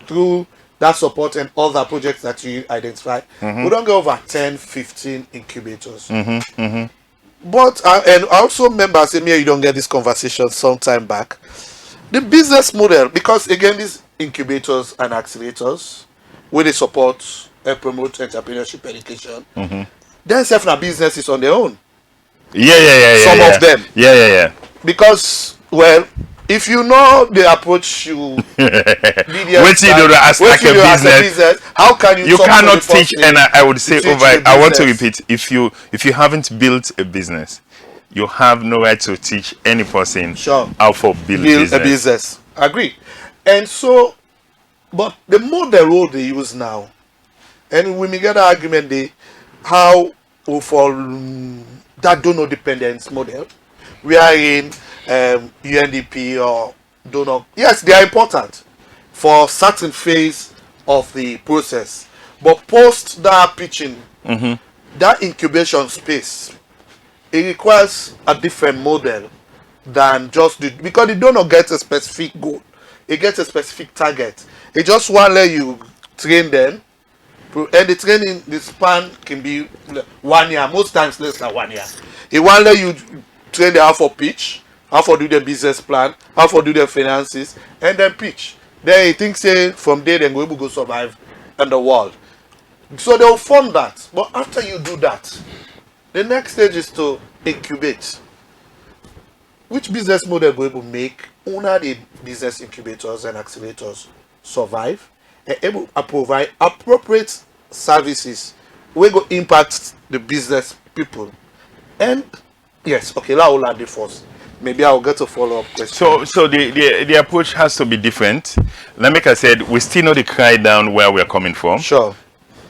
through that support and other projects that you identify. We don't go over 10-15 incubators. But and I also remember saying, you don't get this conversation some time back. The business model, because again these incubators and accelerators where they support and promote entrepreneurship education, then self businesses on their own. Some of them. Because, well, if you know the approach you wait till you ask like a business, how can you cannot teach? And I would say I want to repeat, if you haven't built a business, you have no right to teach any person how to build a business. Agree. And so, but the model they use now, and we may get an argument how for that donor dependence model, we are in UNDP or donor. Yes, they are important for certain phase of the process, but post that pitching, that incubation space, it requires a different model than just because the donor gets a specific goal, it gets a specific target. It just want to let you train them. And the training, the span can be 1 year, most times less than 1 year. It won't let you train them how for pitch, how for do the business plan, how for do the finances, and then pitch. Then he thinks from there then we will go survive in the world. So they'll fund that. But after you do that, the next stage is to incubate. Which business model will able make only the business incubators and accelerators survive and able to provide appropriate services we go impact the business people. And yes, okay, that will add the first. maybe I'll get a follow-up question. So the approach has to be different. Like I said, we still know the cry down where we're coming from. Sure.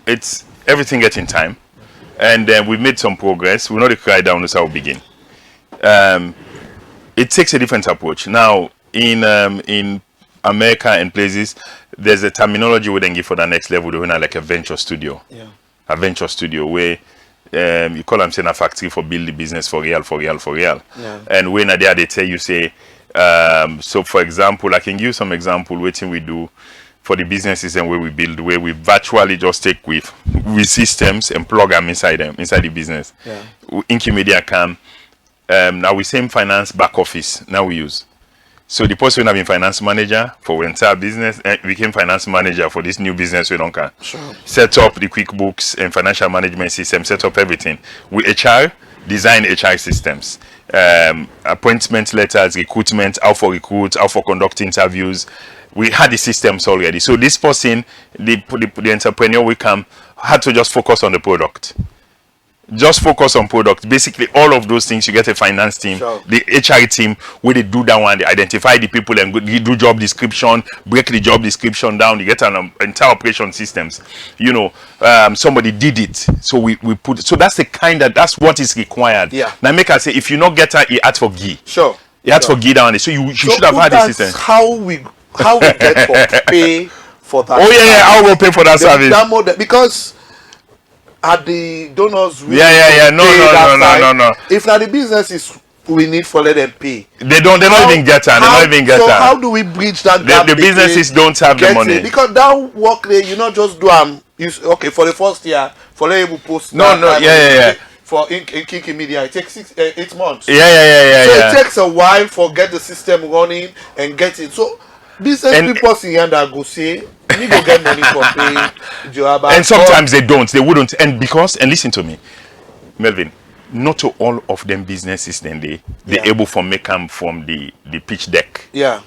It's everything getting time, and we've made some progress. We know the cry down is how we begin. It takes a different approach. Now, in America and places, there's a terminology we then give for the next level. They're like a venture studio. Yeah. A venture studio where you call them saying a factory for build the business for real. Yeah. And when there they tell you say, so for example, I can give you some example waiting we do for the businesses and where we build, where we virtually just take with systems and plug them inside the business. Yeah. Inkeemedia can now we same finance back office now we use. So the person having finance manager for entire business became finance manager for this new business we don't can. Sure. Set up the QuickBooks and financial management system, set up everything. We HR, design HR systems. Appointment letters, recruitment, how for recruit, how for conduct interviews. We had the systems already. So this person, the entrepreneur we come, had to just focus on the product. Just focus on product. Basically, all of those things, you get a finance team, Sure. the HR team, where they do that one, they identify the people and do job description, break the job description down, you get an entire operation systems. You know, somebody did it. So we put, so that's the kind that's what is required. Yeah. Now make us say, if you not get her, he asked for GI. Sure. He asked Sure. for GI down there. So you should have put had the that system. How we get for pay for that. Oh yeah, I will pay for that service. That model, because are the donors really Yeah. to pay that side? No. If now the business is we need for let them pay. They don't even get her. They don't even get so her. how do we bridge that gap? The businesses don't have the getting- money. Because that work there, you not just do okay for the first year for able post. No, yeah. For Inkeemedia, it takes 8 months. Yeah. So it takes a while for get the system running and get it. So business people see and go say, you go get money for paying job. And sometimes they don't. They wouldn't. And listen to me, Melvin. Not to all of them businesses then they're able to make them from the pitch deck. Yeah.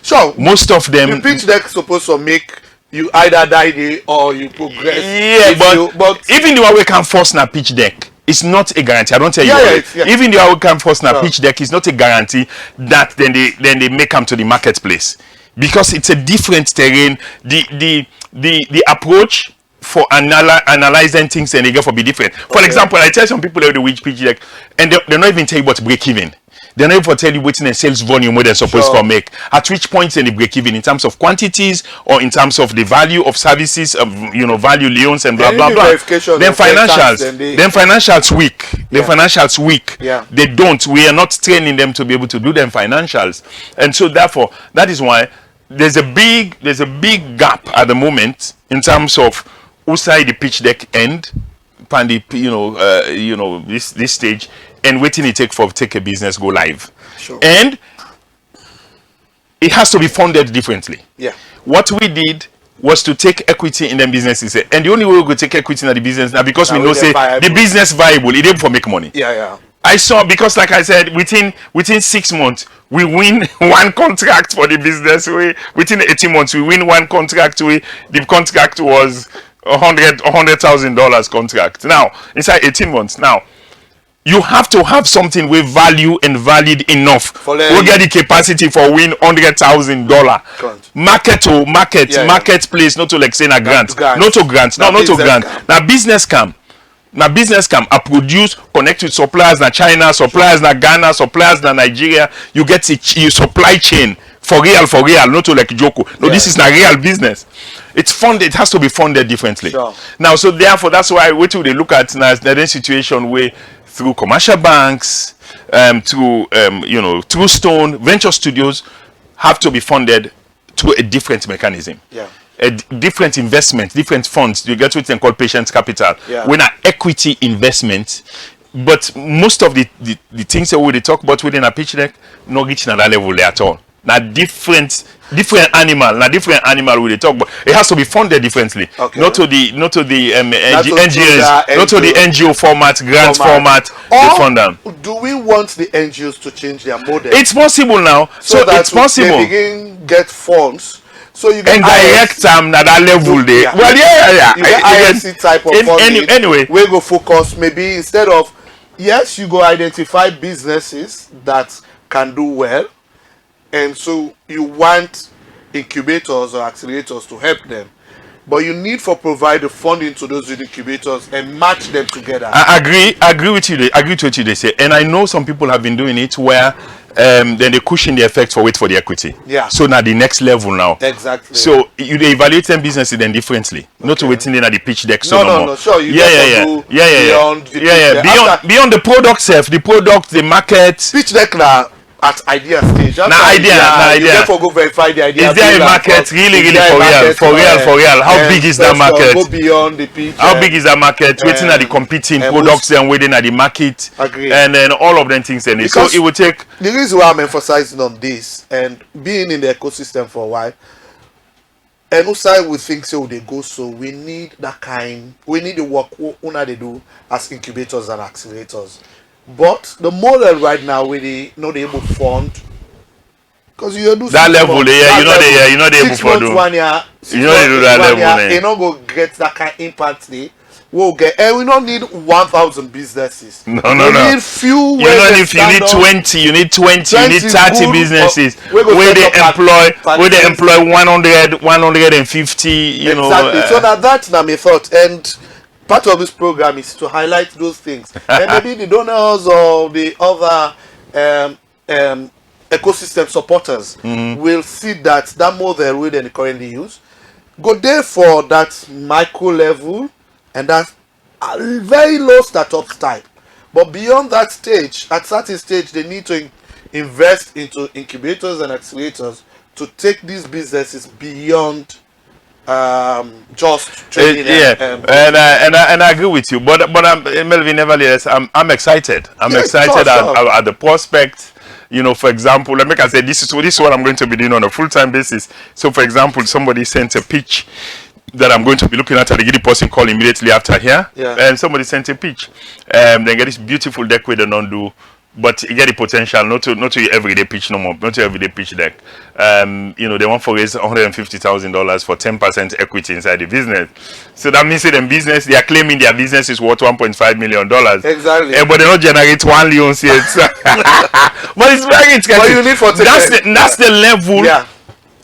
So most of them the pitch deck supposed to make you either die there or you progress. Yeah, but even the way we can force na pitch deck, it's not a guarantee. I don't tell you. Even the way we can force na pitch deck is not a guarantee that then they make them to the marketplace, because it's a different terrain. The approach for analyzing things and they get for be different. For example, I tell some people every week pitch deck and they not even tell you what break even. They not even tell you what's in the sales volume where they're supposed to make. At which point in the break even in terms of quantities or in terms of the value of services, of value loans and blah blah blah. Then financials weak. Then financials weak. Yeah. They don't. We are not training them to be able to do them financials, and so therefore that is why there's a big gap at the moment in terms of outside the pitch deck end, this stage, and waiting it take a business go live. Sure. And it has to be funded differently. Yeah. What we did was to take equity in the businesses, and the only way we could take equity in the business now because we know say the business viable, it able for make money. Yeah. I saw, because like I said, within 6 months we win one contract for the business. Within 18 months we win one contract. The contract was $100,000 contract. Now inside 18 months, now you have to have something with value and valid enough. We get the capacity for win $100,000. Marketplace, not to like say a grant. Not to grant. Now business come. I produce, connect with suppliers na China, suppliers na Ghana, suppliers na Nigeria. You get your supply chain for real, not to like Joko. No, this is not real business. It's funded. It has to be funded differently. Sure. Now, so therefore, that's why we they look at now the situation where through commercial banks, through Stone venture studios, have to be funded to a different mechanism. Yeah. A different investment, different funds. You get what they call patient capital. Yeah. When an equity investment, but most of the things that we talk about within a pitch deck not reaching at that level there at all. Now different animal. Now different animal we talk about. It has to be funded differently. Okay. Not to the NGOs, not to the NGO format, grant format. They fund them. Do we want the NGOs to change their model? It's possible now. So that it's possible. They begin get funds. So you get and direct them at that level there. Yeah. Well, yeah. You get IFC type of funding. Anyway, we go focus maybe instead of you go identify businesses that can do well, and so you want incubators or accelerators to help them, but you need for provide the funding to those incubators and match them together. I agree with you. Agree to what you say, and I know some people have been doing it where then they cushion the effect for the equity. Yeah. So now the next level now. Exactly. So you they evaluate them businesses then differently, not waiting in at the pitch deck. So No, sure. You beyond the beyond the product self, the product, the market. pitch deck now at idea stage. Na idea. You therefore go verify the idea. Is there a market really for real? How big is that market? Go beyond the pitch. How big is that market? Waiting at the competing products and waiting at the market. Agree. And then all of them things. And so it will take. The reason why I'm emphasizing on this and being in the ecosystem for a while, and also we think so they go, so we need the work una they do as incubators and accelerators. But the model right now where they not able to fund, because you do that level, you know they able to do 1 year, you know they do that level, you not go get that kind of impact there. We'll get, and we don't need 1,000 businesses. No. We need few. You know, if you need 20, you need 30 businesses where they employ 150. You know, exactly. So that's my thought, and part of this program is to highlight those things, and maybe the donors or the other ecosystem supporters will see that model we they currently use, go there for that micro level and that very low startup type. But beyond that stage, at certain stage, they need to invest into incubators and accelerators to take these businesses beyond just trading. And I agree with you. But Melvin, nevertheless, I'm excited. I'm excited at the prospect. You know, for example, let me say this is what I'm going to be doing on a full-time basis. So, for example, somebody sent a pitch that I'm going to be looking at. I get the person call immediately after here, and somebody sent a pitch. Then get this beautiful deck with the non-do, but you get the potential not to everyday pitch no more, not to everyday pitch deck. You know, they want to raise $150,000 for 10% equity inside the business. So that means that in business, they are claiming their business is worth $1.5 million. Exactly. But they don't generate 1 million yet. But it's very interesting. But you need for that's the level. Yeah.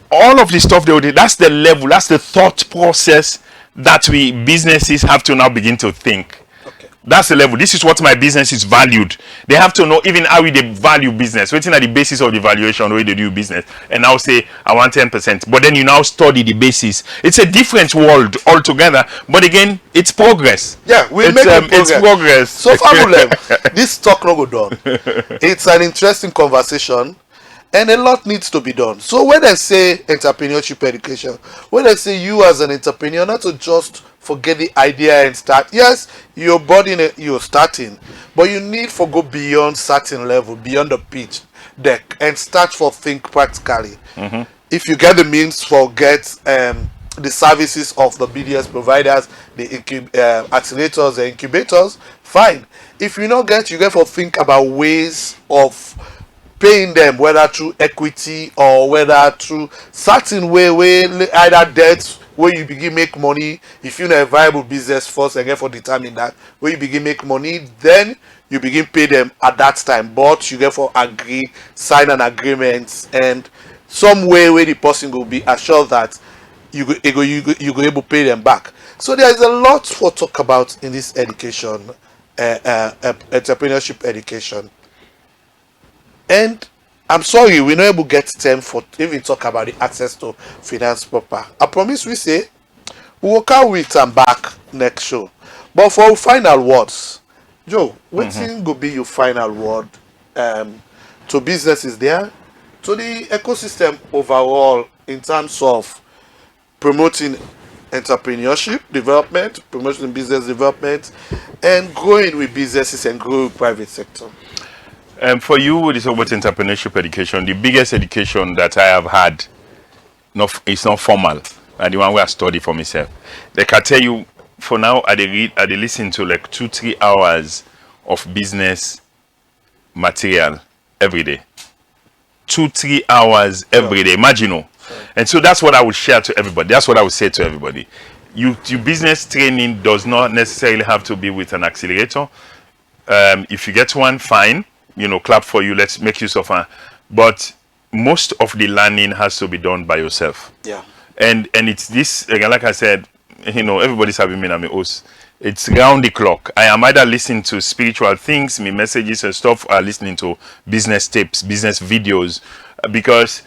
All of the stuff they do, that's the level, that's the thought process that we businesses have to now begin to think. Okay. That's the level. This is what my business is valued. They have to know even how they value business, waiting at the basis of the valuation where they do business. And now say, I want 10%. But then you now study the basis. It's a different world altogether. But again, it's progress. Yeah, we're making progress. It's progress. So far, this talk no go done. It's an interesting conversation. And a lot needs to be done. So when I say entrepreneurship education, when I say you as an entrepreneur, not to just forget the idea and start. Yes, you're starting, but you need to go beyond certain level, beyond the pitch deck, and start for think practically. If you get the means for the services of the BDS providers, the accelerators, the incubators, fine. If you don't get, you get to think about ways of paying them, whether through equity or whether through certain way either debts where you begin make money. If you're a viable business first and get for determine that where you begin make money, then you begin pay them at that time. But you get for sign an agreement and some way where the person will be assured that you go able to pay them back. So there is a lot for talk about in this education, entrepreneurship education. And I'm sorry, we're not able to get time for even talk about the access to finance proper. I promise we say we'll come with and back next show. But for our final words, Joe, what thing will be your final word to businesses there, to the ecosystem overall in terms of promoting entrepreneurship development, promoting business development, and growing with businesses and growing with private sector? For you, with this about entrepreneurship education, the biggest education that I have had, it's not formal, and the one where I study for myself. They can tell you, for now, I listen to like 2-3 hours of business material every day. 2-3 hours every day. Imagine. And so that's what I would share to everybody. That's what I would say to everybody. Your business training does not necessarily have to be with an accelerator. If you get one, fine. clap for you, let's make use of her. But most of the learning has to be done by yourself. Yeah. And it's this, again, like I said, everybody's having me and me host. It's round the clock. I am either listening to spiritual things, me messages and stuff, or listening to business tips, business videos, because,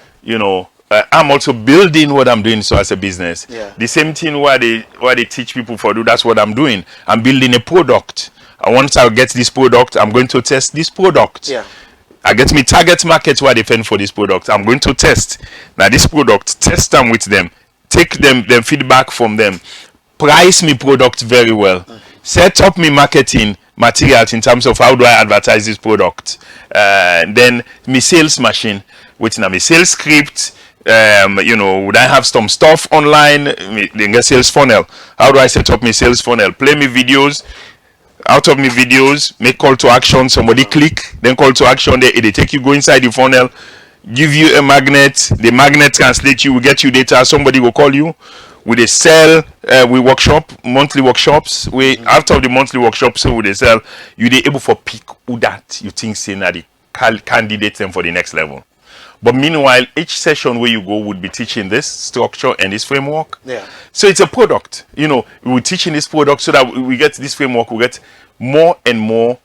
I'm also building what I'm doing so as a business. Yeah. The same thing where they teach people for do, that's what I'm doing. I'm building a product. And once I get this product, I'm going to test this product. Yeah. I get me target market where they pay for this product. I'm going to test. Now this product, test them with them. Take them feedback from them. Price me product very well. Set up me marketing materials in terms of how do I advertise this product. Then me sales machine, which now me sales script. Would I have some stuff online? Then get sales funnel. How do I set up my sales funnel? Play me videos. Out of me videos, make call to action. Somebody click, then call to action. They take you, go inside the funnel, give you a magnet. The magnet translate you, will get you data. Somebody will call you. We sell. We workshop monthly workshops. We after the monthly workshops, so we they sell. You they able for pick who that you think say na the candidate them for the next level. But meanwhile, each session where you go would be teaching this structure and this framework. Yeah. So it's a product. We're teaching this product so that we get this framework. We get more and more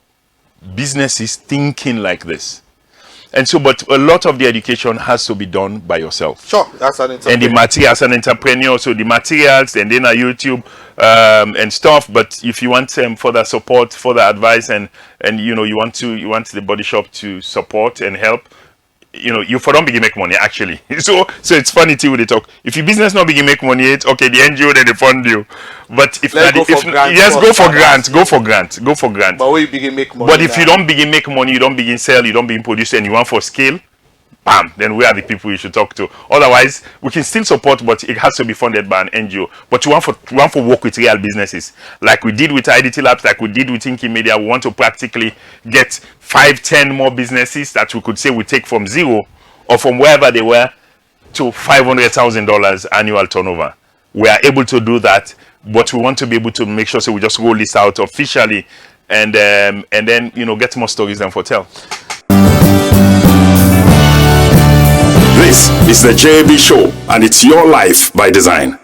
businesses thinking like this. And so, but a lot of the education has to be done by yourself. Sure, that's an entrepreneur. And the materials, an entrepreneur, so the materials, and then YouTube and stuff. But if you want further support, further advice, and you want the Body Shop to support and help, you for don't begin make money actually. So it's funny too when they talk. If your business not begin make money, it's okay. The NGO then they fund you. But if not, go for grant. But when you begin make money. But if you don't begin make money, you don't begin sell, you don't begin produce, and you want for scale, bam, then we are the people you should talk to. Otherwise, we can still support, but it has to be funded by an NGO. But you want for work with real businesses, like we did with IDT Labs, like we did with Inkeemedia. We want to practically get 5-10 more businesses that we could say we take from zero or from wherever they were to $500,000 annual turnover. We are able to do that, but we want to be able to make sure so we just roll this out officially, and then get more stories than foretell. This is the JB Show, and it's your life by design.